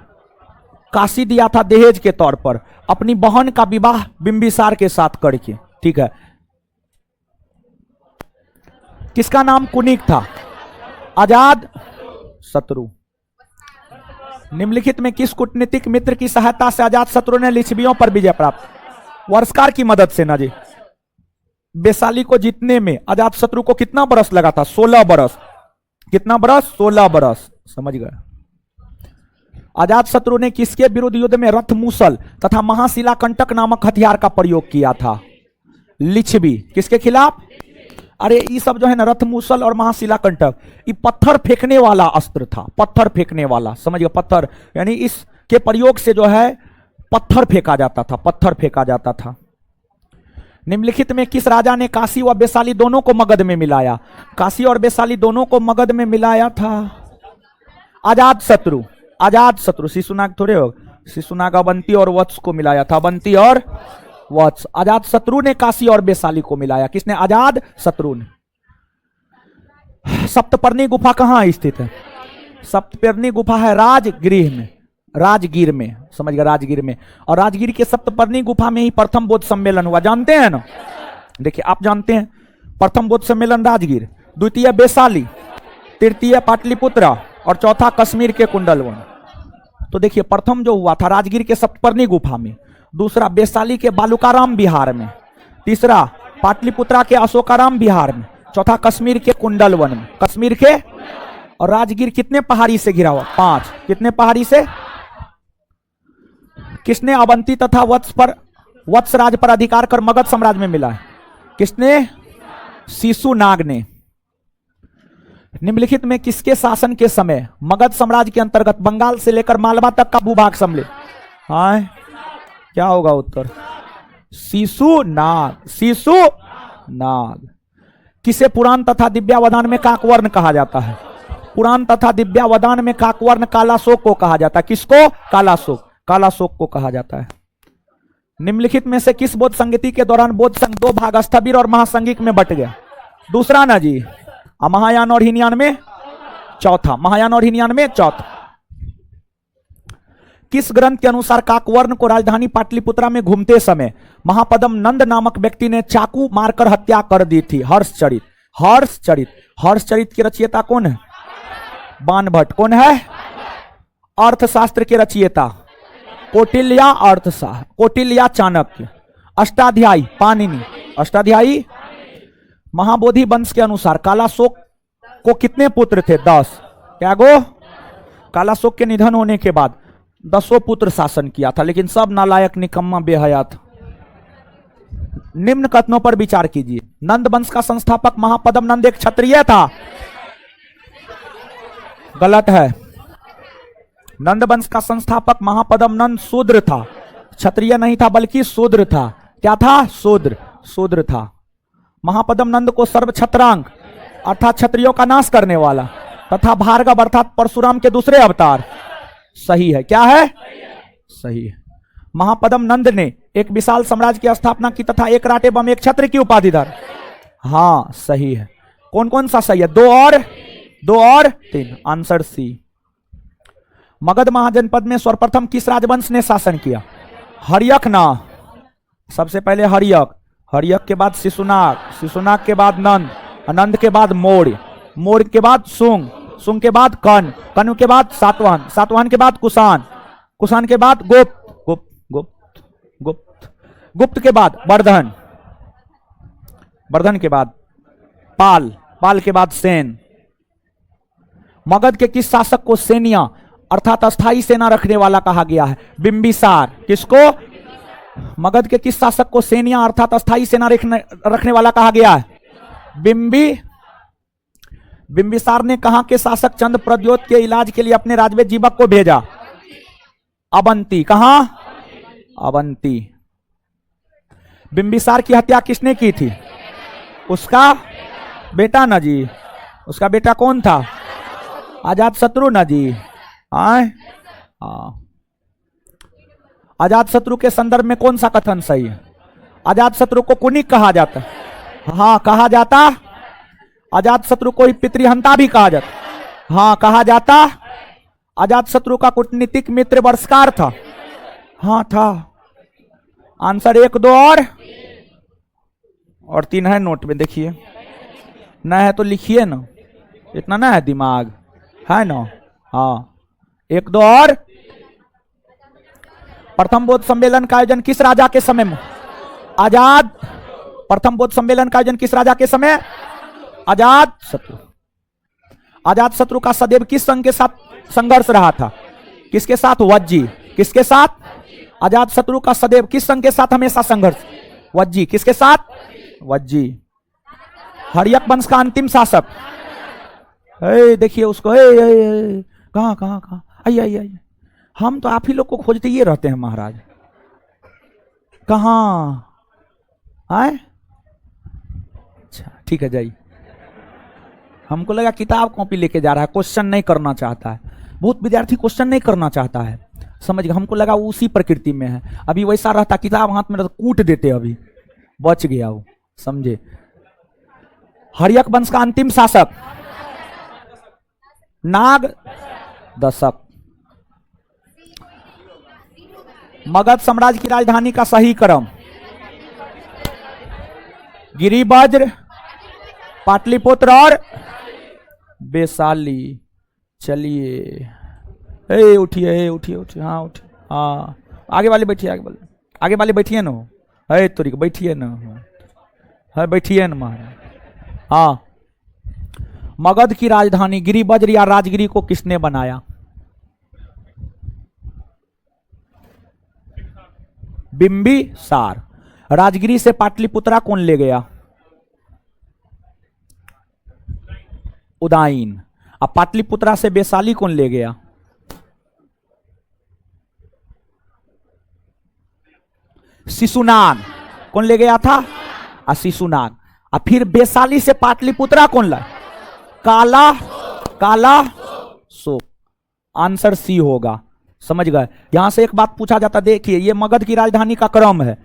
काशी दिया था दहेज के तौर पर अपनी बहन का विवाह बिंबिसार के साथ करके। ठीक है। किसका नाम कुनिक था? अजातशत्रु। निम्नलिखित में किस कूटनीतिक मित्र की सहायता से अजातशत्रु ने लिच्छवियों पर विजय प्राप्त? वर्षकार की मदद से ना जी। वैशाली को जीतने में अजातशत्रु को कितना बरस लगा था? 16 बरस। कितना बरस? 16 बरस। समझ गए? अजातशत्रु ने किसके विरुद्ध युद्ध में रथ मूसल तथा महाशिला कंटक नामक हथियार का प्रयोग किया था? लिच्छवी। किसके खिलाफ? अरे ये सब जो है ना, रथ मूसल और महाशिला कंटक, ये पत्थर फेंकने वाला अस्त्र था। पत्थर फेंकने वाला, समझ गए? पत्थर यानी इसके प्रयोग से जो है पत्थर फेंका जाता था। पत्थर फेंका जाता था। निम्नलिखित में किस राजा ने काशी व वैशाली दोनों को मगध में मिलाया? काशी और वैशाली दोनों को मगध में मिलाया था अजातशत्रु। अजातशत्रु। शिशुनाग थोड़े हो, शिशुनाग अवंती और वत्स को मिलाया था। अवंती और वत्स। अजातशत्रु ने काशी और वैशाली को मिलाया। किसने? अजातशत्रु ने। सप्तपर्णी गुफा कहां स्थित है? सप्तपर्णी गुफा है राजगृह में। राजगीर में, समझ गए? राजगीर में। और राजगीर के सप्तपर्णी गुफा में ही प्रथम बौद्ध सम्मेलन हुआ। जानते हैं ना? देखिए, आप जानते हैं प्रथम बौद्ध सम्मेलन राजगीर, द्वितीय वैशाली, तृतीय पाटलिपुत्रा और चौथा कश्मीर के कुंडलवन। तो देखिए, प्रथम जो हुआ था राजगीर के सप्तपर्णी गुफा में, दूसरा वैशाली के बालुकाराम बिहार में, तीसरा पाटलिपुत्रा के अशोकाराम बिहार में, चौथा कश्मीर के कुंडलवन में। कश्मीर के। और राजगीर कितने पहाड़ी से घिरा हुआ? 5। कितने पहाड़ी से? किसने अवंती तथा वत्स राज पर अधिकार कर मगध साम्राज्य में मिला है? किसने? शिशुनाग ने। निम्नलिखित में किसके शासन के समय मगध साम्राज्य के अंतर्गत बंगाल से लेकर मालवा तक का भूभाग सम्मिलित? हाँ, क्या होगा उत्तर? शिशुनाग। शिशुनाग। किसे पुराण तथा दिव्यावधान में काकवर्ण कहा जाता है? पुराण तथा दिव्यावधान में काकवर्ण कालाशोक को कहा जाता है। किसको? कालाशोक। कालाशोक को कहा जाता है। निम्नलिखित में से किस बोध संगति के दौरान बोध संघ दो भाग स्थविर और महासंगिक में बट गया? दूसरा ना जी, महायान और हीनयान में चौथा। महायान और हीनयान में चौथा। किस ग्रंथ के अनुसार काकवर्ण को राजधानी पाटलिपुत्रा में घूमते समय महापदम नंद नामक व्यक्ति ने चाकू मारकर हत्या कर दी थी? हर्षचरित। हर्षचरित। हर्षचरित की रचयिता कौन है? बाणभट्ट। कौन है? अर्थशास्त्र के रचयिता कौटिल्य। अर्थशास्त्र कौटिल्य चाणक्य। अष्टाध्यायी पाणिनि। अष्टाध्यायी। महाबोधि वंश के अनुसार कालाशोक को कितने पुत्र थे? 10। क्या गो? कालाशोक के निधन होने के बाद 10 पुत्र शासन किया था, लेकिन सब नालायक निकम्मा बेहया था। निम्न कथनों पर विचार कीजिए। नंद वंश का संस्थापक महापदम नंद एक क्षत्रिय था। गलत है। नंद वंश का संस्थापक महापदम नंद शूद्र था। क्षत्रिय नहीं था बल्कि शूद्र था। क्या था? शूद्र। शूद्र था। महापदम नंद को सर्व छत्रांग अर्थात क्षत्रियों का नाश करने वाला तथा भार्गव अर्थात परशुराम के दूसरे अवतार। सही है। क्या है? सही है। महापदम नंद ने एक विशाल साम्राज्य की स्थापना की तथा एक राटे बम एक छत्र की उपाधि धार। हाँ, सही है। कौन कौन सा सही है? 2 और 3। Answer C. मगध महाजनपद में सर्वप्रथम किस राजवंश ने शासन किया? हर्यक ना। सबसे पहले हर्यक, हर्यक के बाद शिशुनाग, शिशुनाग के बाद नंद, नंद के बाद मौर्य, मौर्य के बाद शुंग, शुंग के बाद कर्ण, कर्ण के बाद सातवाहन, सातवाहन के बाद कुषाण, कुषाण के बाद गुप्त, गुप्त गुप्त गुप्त, गुप्त के बाद वर्धन, वर्धन के बाद पाल, पाल के बाद सेन। मगध के किस शासक को सेनिया अर्थात अस्थाई सेना रखने वाला कहा गया है? बिंबिसार। किसको? मगध के किस शासक को सेनिया अर्थात अस्थाई सेना रखने वाला कहा गया है? बिंबिसार ने कहां के शासक चंद प्रद्योत के इलाज के लिए अपने राजवेद जीवक को भेजा? अवंती। कहां? अवंती। बिंबिसार की हत्या किसने की थी? उसका बेटा ना जी। उसका बेटा कौन था? अजात शत्रु ना जी। अजात शत्रु के संदर्भ में कौन सा कथन सही है? अजात शत्रु को कुनिक कहा जाता है। हाँ, कहा जाता। अजात शत्रु को ही पितृहंता भी कहा जाता। हाँ, कहा जाता। अजात शत्रु का कूटनीतिक मित्र वर्षकार था। हाँ, था। आंसर 1, 2 और 3 है। नोट में देखिए। न है तो लिखिए ना, इतना ना है दिमाग है ना। हाँ, 1, 2 और। प्रथम बौद्ध सम्मेलन का आयोजन किस राजा के समय में? आजाद। प्रथम बौद्ध सम्मेलन का आयोजन किस राजा के समय? अजात शत्रु। अजात शत्रु का सदैव किस संघ के साथ संघर्ष रहा था? किसके साथ? वज्जी। किसके साथ? अजात शत्रु का सदैव किस संघ के साथ हमेशा संघर्ष? वज्जी। किसके साथ? वज्जी। हर्यक वंश का अंतिम शासक। देखिए उसको। कहां कहां कहां? आइए। हम तो आप ही लोग को खोजते ही रहते हैं महाराज। कहां आए? अच्छा, ठीक है, जाइए। हमको लगा किताब कॉपी लेके जा रहा है, क्वेश्चन नहीं करना चाहता है। बहुत विद्यार्थी क्वेश्चन नहीं करना चाहता है, समझ गए। हमको लगा वो उसी प्रकृति में है। अभी वैसा रहता किताब हाथ में रहता कूट देते, अभी बच गया वो, समझे। हर्यक वंश का अंतिम शासक नाग दशक। मगध साम्राज्य की राजधानी का सही क्रम? गिरिवज्र, पाटलिपुत्र और वैशाली। चलिए, उठिए उठिए। हाँ उठिए। हाँ, आगे वाले बैठिए, आगे वाले बैठिए ना। है तोरी बैठिए ना। है बैठिए ना महाराज। हाँ, मगध की राजधानी गिरिवज्र या राजगिरी को किसने बनाया? बिंबिसार। राजगिरी से पाटलिपुत्रा कौन ले गया? उदाईन। अब पाटलिपुत्रा से वैशाली कौन ले गया? शिशुनाग। कौन ले गया था? शिशुनाग। और फिर वैशाली से पाटलिपुत्रा कौन लाया? काला शोक। आंसर सी होगा। समझ गए? यहां से एक बात पूछा जाता, देखिए ये मगध की राजधानी का क्रम है।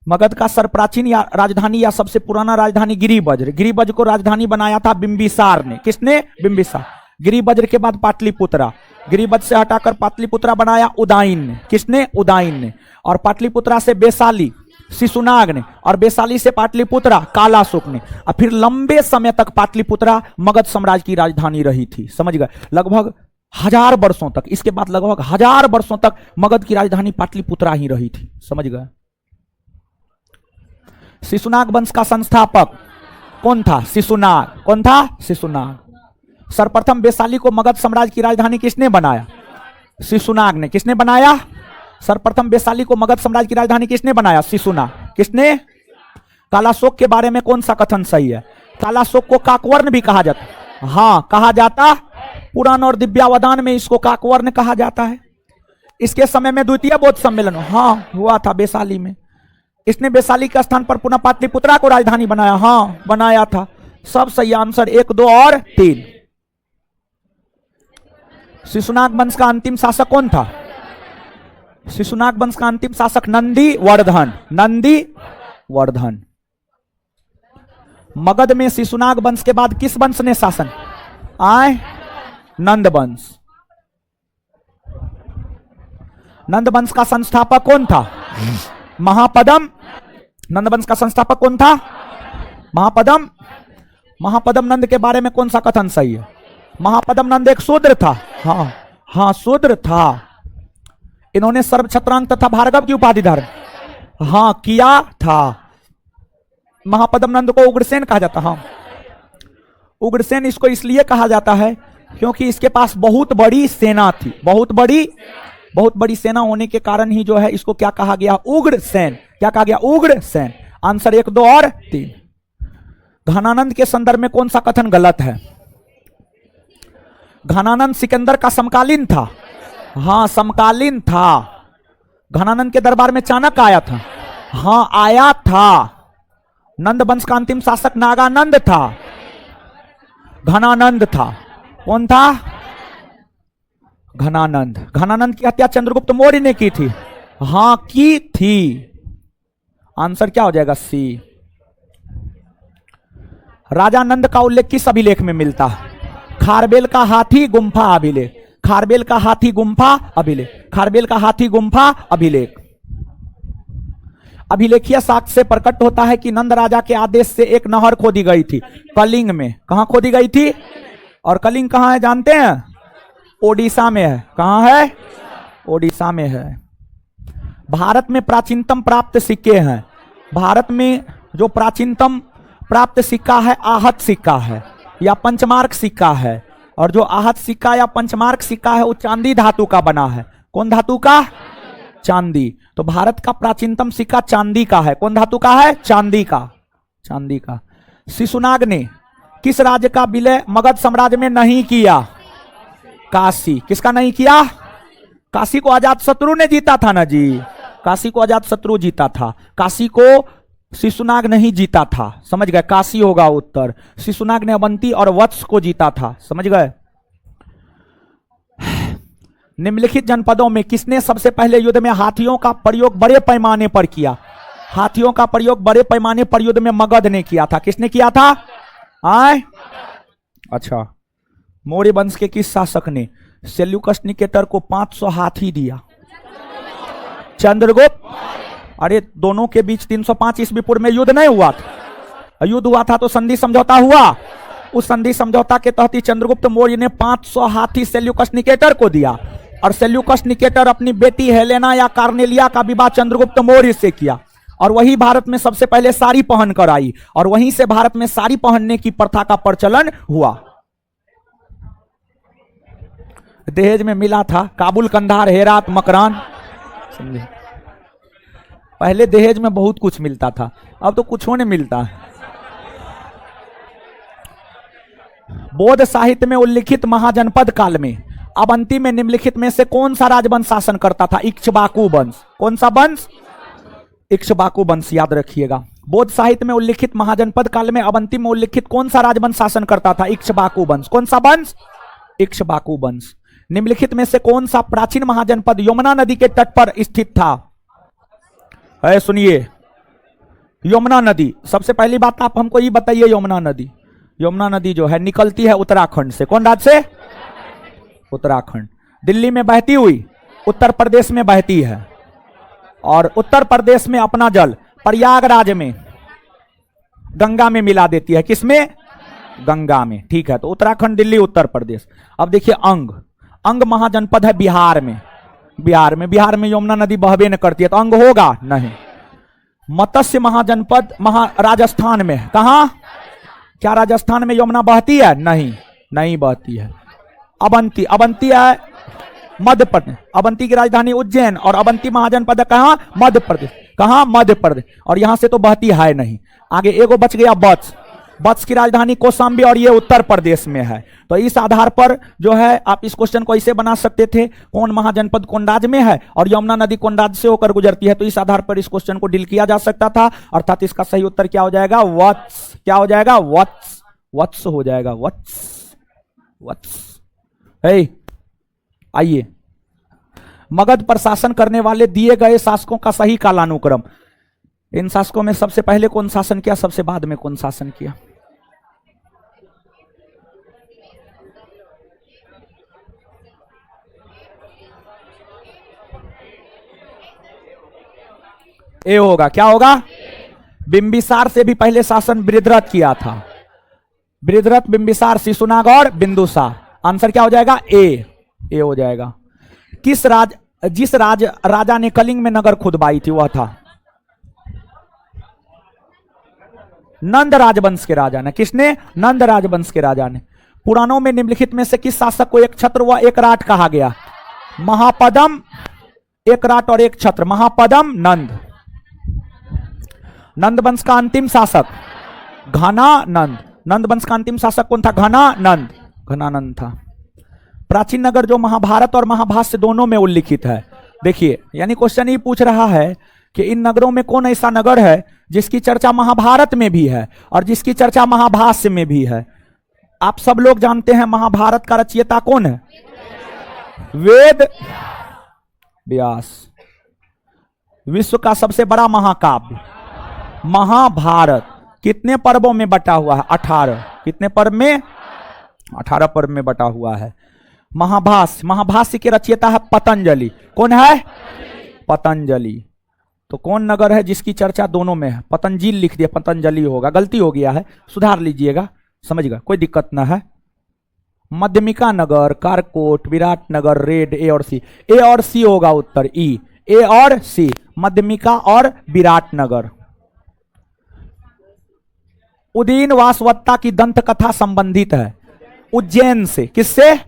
मगध का सर्वप्राचीन या राजधानी या सबसे पुराना राजधानी गिरिवज्र। गिरिवज्र को राजधानी बनाया था बिंबिसार ने। किसने? बिंबिसार। गिरिवज्र के बाद पाटलिपुत्रा। गिरिवज्र से हटाकर पाटलिपुत्रा बनाया उदाईन ने। किसने? उदाईन ने। और पाटलिपुत्रा से वैशाली शिशुनाग ने, और वैशाली से पाटलिपुत्रा कालाशोक ने। और फिर लंबे समय तक पाटलिपुत्रा मगध साम्राज्य की राजधानी रही थी। समझ गए? लगभग 1000 वर्षों तक, इसके बाद लगभग 1000 वर्षों तक मगध की राजधानी पाटलिपुत्रा ही रही थी। समझ गए? शिशुनाग वंश का संस्थापक कौन था? शिशुनाग। कौन था? शिशुनाग। सर्वप्रथम वैशाली को मगध साम्राज्य की राजधानी किसने बनाया? शिशुनाग ने। किसने बनाया? सर्वप्रथम वैशाली को मगध साम्राज्य की राजधानी किसने बनाया? शिशुनाग। किसने? कालाशोक के बारे में कौन सा कथन सही है? कालाशोक को काकवर्ण भी कहा जाता। हाँ, कहा जाता। पुराण और दिव्यावदान में इसको काकवर्ण कहा जाता है। इसके समय में द्वितीय बौद्ध सम्मेलन हाँ हुआ था वैशाली में। इसने वैशाली के स्थान पर पुनः पाटलिपुत्रा को राजधानी बनाया। हाँ, बनाया था। सब सही आंसर 1, 2 और 3। शिशुनाग वंश का अंतिम शासक कौन था? शिशुनाग वंश का अंतिम शासक नंदीवर्धन। नंदीवर्धन। मगध में शिशुनाग वंश के बाद किस वंश ने शासन आए? नंद वंश। नंद वंश का संस्थापक कौन था? महापदम। नंद वंश का संस्थापक कौन था? महापदम। महापदम नंद के बारे में कौन सा कथन सही है? महापदम नंद एक शूद्र था। हाँ, शूद्र था। इन्होंने सर्व छत्रांक तथा भार्गव की उपाधि धारण किया था। महापदम नंद को उग्रसेन कहा जाता। हाँ, उग्रसेन इसको इसलिए कहा जाता है क्योंकि इसके पास बहुत बड़ी सेना थी। बहुत बड़ी सेना होने के कारण ही जो है इसको क्या कहा गया? उग्रसेन। क्या कहा गया? उग्रसेन। आंसर 1, 2 और 3। घनानंद के संदर्भ में कौन सा कथन गलत है? घनानंद सिकंदर का समकालीन था। हाँ, समकालीन था। घनानंद के दरबार में चाणक्य आया था। हाँ, आया था। नंद वंश का अंतिम शासक नागानंद था। घनानंद था। कौन था? घनानंद। घनानंद की हत्या चंद्रगुप्त मौर्य ने की थी। हाँ, की थी। आंसर क्या हो जाएगा? सी। राजा नंद का उल्लेख किस अभिलेख में मिलता है? खारबेल का हाथी गुम्फा अभिलेख। खारबेल का हाथी गुम्फा अभिलेख। खारबेल का हाथी गुम्फा अभिलेख। अभिलेखीय साक्ष्य से प्रकट होता है कि नंद राजा के आदेश से एक नहर खोदी गई थी कलिंग में। कहां खोदी गई थी? और कलिंग कहां है जानते हैं? ओडिशा में है। कहां है? ओडिशा में है। भारत में प्राचीनतम प्राप्त सिक्के हैं। भारत में जो प्राचीनतम प्राप्त सिक्का है आहत सिक्का है या पंचमार्क सिक्का है। और जो आहत सिक्का या पंचमार्क सिक्का है वो चांदी धातु का बना है। कौन धातु का? चांदी। तो भारत का प्राचीनतम सिक्का चांदी का है। कौन धातु का है? चांदी का। चांदी का। शिशुनाग ने किस राज्य का विलय मगध साम्राज्य में नहीं किया? काशी। किसका नहीं किया? काशी को अजातशत्रु ने जीता था ना जी। काशी को अजातशत्रु जीता था। काशी को शिशुनाग नहीं जीता था। समझ गए? काशी होगा उत्तर। शिशुनाग ने अवंती और वत्स को जीता था। समझ गए? निम्नलिखित जनपदों में किसने सबसे पहले युद्ध में हाथियों का प्रयोग बड़े पैमाने पर किया? हाथियों का प्रयोग बड़े पैमाने पर युद्ध में मगध ने किया था। किसने किया था? अच्छा, मौर्य वंश के किस शासक ने सेल्यूकस निकेटर को 500 हाथी दिया? चंद्रगुप्त। अरे दोनों के बीच 305 ईस्वी पूर्व में युद्ध नहीं हुआ था? युद्ध हुआ था तो संधि समझौता हुआ। उस संधि समझौता के तहत ही चंद्रगुप्त मौर्य ने 500 हाथी सेल्यूकस निकेटर को दिया। और सेल्यूकस निकेटर अपनी बेटी हेलेना या कार्नेलिया का विवाह चंद्रगुप्त मौर्य से किया। और वही भारत में सबसे पहले साड़ी पहन कर आई। और वहीं से भारत में साड़ी पहनने की प्रथा का प्रचलन हुआ। दहेज में मिला था काबुल, कंधार, हेरात, मकरान। समझे? पहले दहेज में बहुत कुछ मिलता था, अब तो कुछ नहीं मिलता है। बौद्ध साहित्य में उल्लिखित महाजनपद काल में अवंती में निम्नलिखित में से कौन सा राजवंश शासन करता था? इक्ष्वाकु वंश। कौन सा वंश? इक्ष्वाकु वंश, याद रखिएगा। बौद्ध साहित्य में उल्लिखित महाजनपद काल में अवंती में उल्लिखित कौन सा राजवंश शासन करता था? इक्ष्वाकु वंश। कौन सा वंश? इक्ष्वाकु वंश। निम्नलिखित में से कौन सा प्राचीन महाजनपद यमुना नदी के तट पर स्थित था? सुनिए, यमुना नदी। सबसे पहली बात आप हमको ये बताइए, यमुना नदी, यमुना नदी जो है निकलती है उत्तराखंड से। कौन राज्य से? उत्तराखंड। दिल्ली में बहती हुई उत्तर प्रदेश में बहती है, और उत्तर प्रदेश में अपना जल प्रयागराज में गंगा में मिला देती है। किसमें? गंगा में। ठीक है, तो उत्तराखंड, दिल्ली, उत्तर प्रदेश। अब देखिए अंग, अंग महाजनपद है बिहार में। बिहार में यमुना नदी बहबे न करती है, तो अंग होगा नहीं। मत्स्य महाजनपद राजस्थान में। कहां? क्या राजस्थान में यमुना बहती है? नहीं, नहीं बहती है। अवंती, अवंती है मध्य प्रदेश। अवंती की राजधानी उज्जैन, और अवंती महाजनपद कहां? मध्य प्रदेश। कहां? मध्य प्रदेश। और यहां से तो बहती है नहीं। आगे एगो बच गया वत्स। वत्स की राजधानी कौशाम्बी, और ये उत्तर प्रदेश में है। तो इस आधार पर जो है आप इस क्वेश्चन को ऐसे बना सकते थे, कौन महाजनपद कौन राज्य में है और यमुना नदी कौन राज्य से होकर गुजरती है। तो इस आधार पर इस क्वेश्चन को डील किया जा सकता था, अर्थात इसका सही उत्तर क्या हो जाएगा? वत्स। क्या हो जाएगा? वत्स। वत्स हो जाएगा, वत्स, वत्स। आइए, मगध पर शासन करने वाले दिए गए शासकों का सही कालानुक्रम। इन शासकों में सबसे पहले कौन शासन किया, सबसे बाद में कौन शासन किया? ए होगा। क्या होगा? बिंबिसार से भी पहले शासन बृहद्रथ किया था। बृहद्रथ, बिंबिसार, शिशुनाग और बिंदुसार। आंसर क्या हो जाएगा? ए हो जाएगा। जिस राजा ने कलिंग में नगर खुदवाई थी वह था नंद राजवंश के राजा ने। किसने? नंद राजवंश के राजा ने। पुराणों में निम्नलिखित में से किस शासक को एक छत्र व एक राट कहा गया? महापदम, एक राट और एक छत्र। महापदम नंद। नंद वंश का अंतिम शासक घनानंद। नंद वंश का अंतिम शासक कौन था? घनानंद। घनानंद था। प्राचीन नगर जो महाभारत और महाभाष्य दोनों में उल्लिखित है। देखिए, यानी क्वेश्चन ये पूछ रहा है कि इन नगरों में कौन ऐसा नगर है जिसकी चर्चा महाभारत में भी है और जिसकी चर्चा महाभाष्य में भी है। आप सब लोग जानते हैं महाभारत का रचयिता कौन है? वेद व्यास। विश्व का सबसे बड़ा महाकाव्य महाभारत कितने पर्वों में बटा हुआ है? 18। कितने पर्व में? 18 पर्व में बटा हुआ है। महाभाष्य, महाभाष्य के रचयिता है पतंजलि। कौन है? पतंजलि। तो कौन नगर है जिसकी चर्चा दोनों में है? पतंजलि लिख दिया, पतंजलि होगा, गलती हो गया है, सुधार लीजिएगा, समझिएगा, कोई दिक्कत ना है। मध्यमिका नगर, कारकोट, विराट नगर, रेड। ए और सी। ए और सी होगा उत्तर। ई, ए और सी, मध्यमिका और विराट नगर। उदीन वासवत्ता की दंत कथा संबंधित है उज्जैन से। किससे?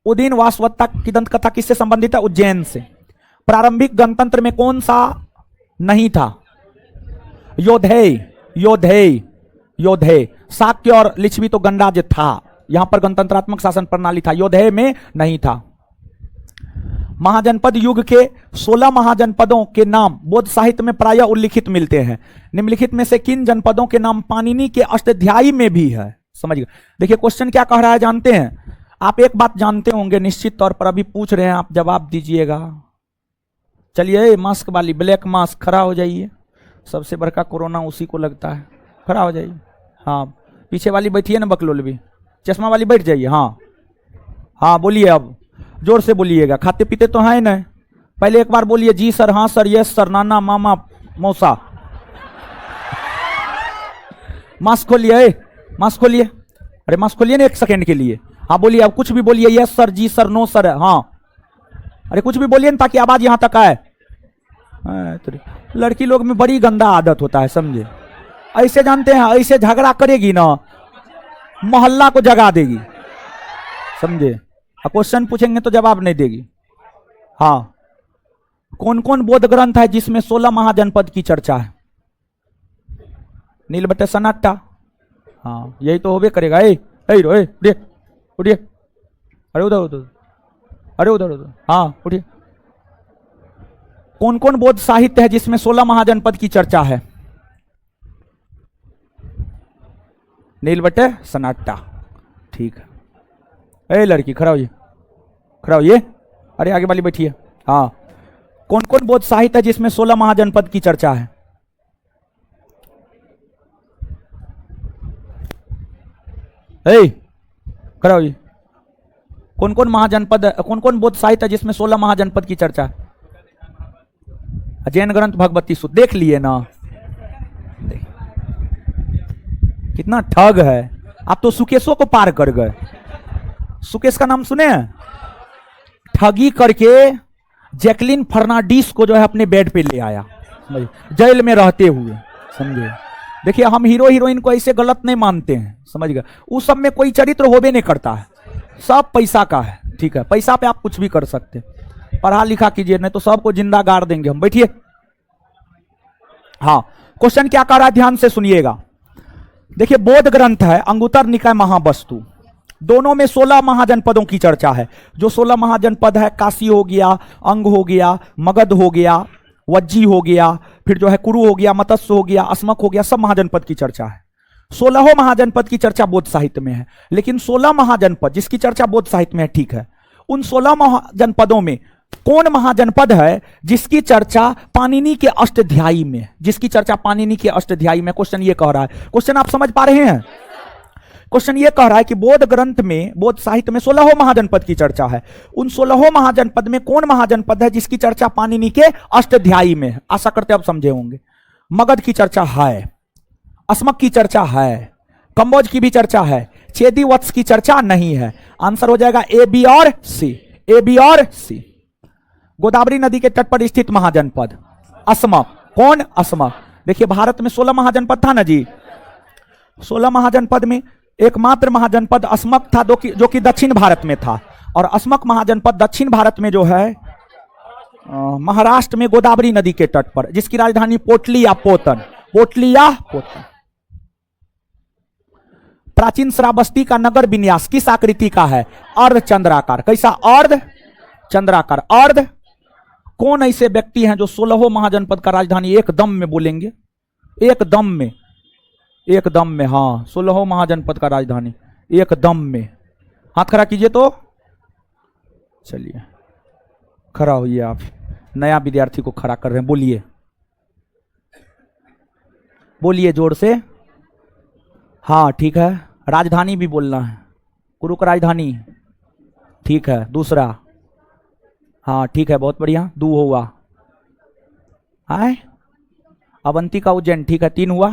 उदीन वासवत्ता की दंत कथा किससे संबंधित है? उज्जैन से। प्रारंभिक गणतंत्र में कौन सा नहीं था? योधेय, योधेय, योधेय। शाक्य और लिच्छवी तो गणराज्य था, यहां पर गणतंत्रात्मक शासन प्रणाली था, योधेय में नहीं था। महाजनपद युग के 16 महाजनपदों के नाम बौद्ध साहित्य में प्रायः उल्लिखित मिलते हैं। निम्नलिखित में से किन जनपदों के नाम पाणिनि के अष्टाध्यायी में भी है? समझिए, देखिए क्वेश्चन क्या कह रहा है जानते हैं? आप एक बात जानते होंगे निश्चित तौर पर, अभी पूछ रहे हैं, आप जवाब दीजिएगा। चलिए, मास्क वाली, ब्लैक मास्क, खड़ा हो जाइए। सबसे बड़का कोरोना उसी को लगता है, खड़ा हो जाइए। हाँ, पीछे वाली बैठिए ना, बकलोल भी, चश्मा वाली बैठ जाइए। हाँ हाँ, बोलिए, अब जोर से बोलिएगा, खाते पीते तो हैं ना? पहले एक बार बोलिए, जी सर, हाँ सर, यस सर, नाना, मामा, मौसा। मास्क खोलिए, मास्क खोलिए, अरे मास्क खोलिए ना एक सेकेंड के लिए। हाँ बोलिए, अब कुछ भी बोलिए, यस सर, जी सर, नो सर। हाँ, अरे कुछ भी बोलिए ना ताकि आवाज यहां तक आए। लड़की लोग में बड़ी गंदा आदत होता है, समझे? ऐसे जानते हैं, ऐसे झगड़ा करेगी ना, मोहल्ला को जगा देगी, समझे? क्वेश्चन पूछेंगे तो जवाब नहीं देगी। हाँ, कौन कौन बौद्ध ग्रंथ है जिसमें 16 महाजनपद की चर्चा है? नील बटे सन्नाटा। हाँ, यही तो होबे करेगा। उठिए उठिए, अरे उधर उधर, अरे उधर उधर, हाँ उठिए। कौन कौन बौद्ध साहित्य है जिसमें 16 महाजनपद की चर्चा है? नील बटे सन्नाटा, ठीक है। ए लड़की खड़ा होइए, खड़ा होइए, अरे आगे वाली बैठिए। हाँ, कौन कौन बौद्ध साहित्य है जिसमें 16 महाजनपद की चर्चा है? ए खड़ा होइए। कौन कौन महाजनपद, कौन कौन बौद्ध साहित्य है जिसमें 16 महाजनपद की चर्चा है? जैन ग्रंथ भगवती सूत्र देख लिए ना, कितना ठग है। आप तो सुकेशों को पार कर गए। सुकेश का नाम सुने हैं? ठगी करके जैकलिन फर्नांडीज को जो है अपने बेड पे ले आया, जेल में रहते हुए, समझे। देखिए हम हीरो हीरोइन को ऐसे गलत नहीं मानते हैं, समझ गए। उस सब में कोई चरित्र होबे नहीं करता है, सब पैसा का है, ठीक है। पैसा पे आप कुछ भी कर सकते हैं। पढ़ा लिखा कीजिए, नहीं तो सबको जिंदा गाड़ देंगे हम। बैठिए। हाँ, क्वेश्चन क्या कर रहा है, ध्यान से सुनिएगा। देखिए बौद्ध ग्रंथ है अंगुत्तर निकाय महावस्तु, दोनों में 16 महाजनपदों की चर्चा है। जो 16 महाजनपद है, काशी हो गया, अंग हो गया, मगध हो गया, वज्जी हो गया, फिर जो है कुरु हो गया, मत्स्य हो गया, अस्मक हो गया, सब महाजनपद की चर्चा है। 16 महाजनपद की चर्चा बौद्ध साहित्य में है। लेकिन 16 महाजनपद जिसकी चर्चा बौद्ध साहित्य में है, ठीक है, उन 16 महाजनपदों में कौन महाजनपद है जिसकी चर्चा पाणिनि के अष्टाध्यायी में, जिसकी चर्चा पाणिनि के अष्टाध्यायी में? क्वेश्चन ये कह रहा है। क्वेश्चन आप समझ पा रहे हैं? क्वेश्चन ये कह रहा है कि बौद्ध ग्रंथ में, बौद्ध साहित्य में 16 महाजनपद की चर्चा है। उन 16 महाजनपद में कौन महाजनपद है जिसकी चर्चा पाणिनि के अष्टाध्यायी में है? आशा करते अब समझे होंगे। मगध की चर्चा है, अस्मक की चर्चा है, कंबोज की भी चर्चा है, चेदी वत्स की चर्चा नहीं है। आंसर हो जाएगा ए, बी और सी, ए, बी और सी। गोदावरी नदी के तट पर स्थित महाजनपद अस्मक। कौन? अस्मक। देखिए भारत में 16 महाजनपद था ना जी। 16 महाजनपद में एकमात्र महाजनपद अस्मक था, जो कि दक्षिण भारत में था। और अस्मक महाजनपद दक्षिण भारत में जो है महाराष्ट्र में गोदावरी नदी के तट पर, जिसकी राजधानी पोटली या पोतन, पोटली या पोतन। प्राचीन श्रावस्ती का नगर विन्यास किस आकृति का है? अर्ध चंद्राकार। कैसा? अर्ध चंद्राकार। अर्ध। कौन ऐसे व्यक्ति हैं जो 16 महाजनपद का राजधानी एकदम में बोलेंगे? एकदम में, एकदम में। हाँ, 16 महाजनपद का राजधानी एकदम में। हाथ खड़ा कीजिए तो। चलिए खड़ा होइए आप। नया विद्यार्थी को खड़ा कर रहे हैं, बोलिए, बोलिए जोर से। हाँ ठीक है, राजधानी भी बोलना है। कुरु का राजधानी, ठीक है। दूसरा, हाँ ठीक है, बहुत बढ़िया। 2 हुआ। आए अवंती का उज्जैन, ठीक है। 3 हुआ।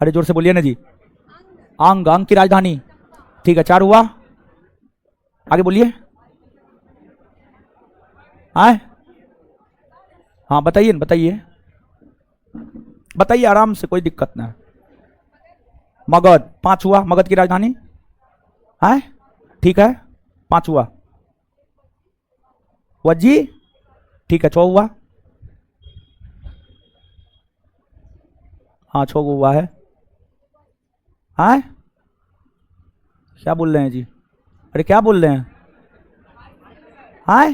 अरे जोर से बोलिए ना जी। अंग, अंग की राजधानी, ठीक है। 4 हुआ। आगे बोलिए। आए हाँ बताइए, बताइए, बताइए आराम से, कोई दिक्कत ना है। मगध 5 हुआ। मगध की राजधानी है, ठीक है। 5 हुआ। वज्जी, ठीक है। 6 हुआ। हाँ 6 हुआ है। हाँ क्या बोल रहे हैं जी? अरे क्या बोल रहे हैं? हाँ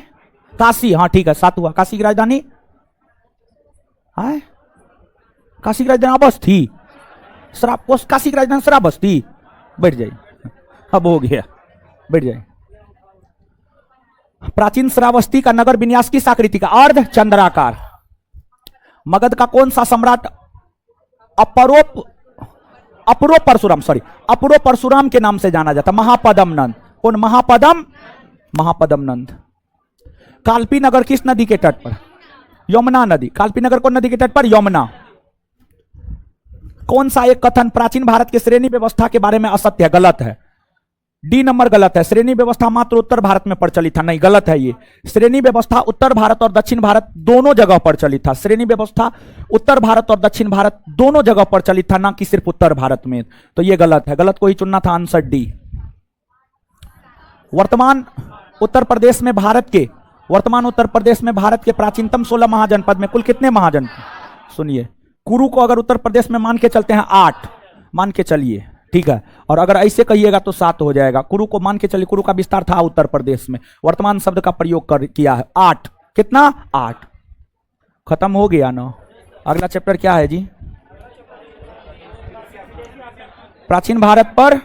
काशी, हाँ ठीक है। 7 हुआ। काशी की राजधानी, हाँ काशी की राजधानी अबस्ती, काशी की राजधानी श्रावस्ती। बैठ जाइए, अब हो गया, बैठ जाइए। प्राचीन श्रावस्ती का नगर विन्यास किस आकृति का? अर्ध चंद्राकार। मगध का कौन सा सम्राट अपरो परशुराम के नाम से जाना जाता? महापदम नंद। कौन? महापदम, महापदम नंद। काल्पी नगर किस नदी के तट पर? यमुना नदी। काल्पी नगर कौन नदी के तट पर? यमुना। कौन सा एक कथन प्राचीन भारत के श्रेणी व्यवस्था के बारे में असत्य है? गलत है। डी नंबर गलत है। श्रेणी व्यवस्था मात्र उत्तर भारत में प्रचलित था, नहीं, गलत है ये। श्रेणी व्यवस्था उत्तर भारत और दक्षिण भारत दोनों जगह प्रचलित था। श्रेणी व्यवस्था उत्तर भारत और दक्षिण भारत दोनों जगह प्रचलित था, ना कि सिर्फ उत्तर भारत में। तो ये गलत है, गलत को ही चुनना था। Answer D. वर्तमान उत्तर प्रदेश में भारत के प्राचीनतम 16 महाजनपद में कुल कितने महाजनपद? सुनिए, कुरु को अगर उत्तर प्रदेश में मान के चलते हैं 8, मान के चलिए, ठीक है, और अगर ऐसे कहिएगा तो 7 हो जाएगा। कुरु को मान के चलिए, कुरु का विस्तार था उत्तर प्रदेश में, वर्तमान शब्द का प्रयोग किया है 8। कितना? 8। खत्म हो गया ना। अगला चैप्टर क्या है जी? प्राचीन भारत पर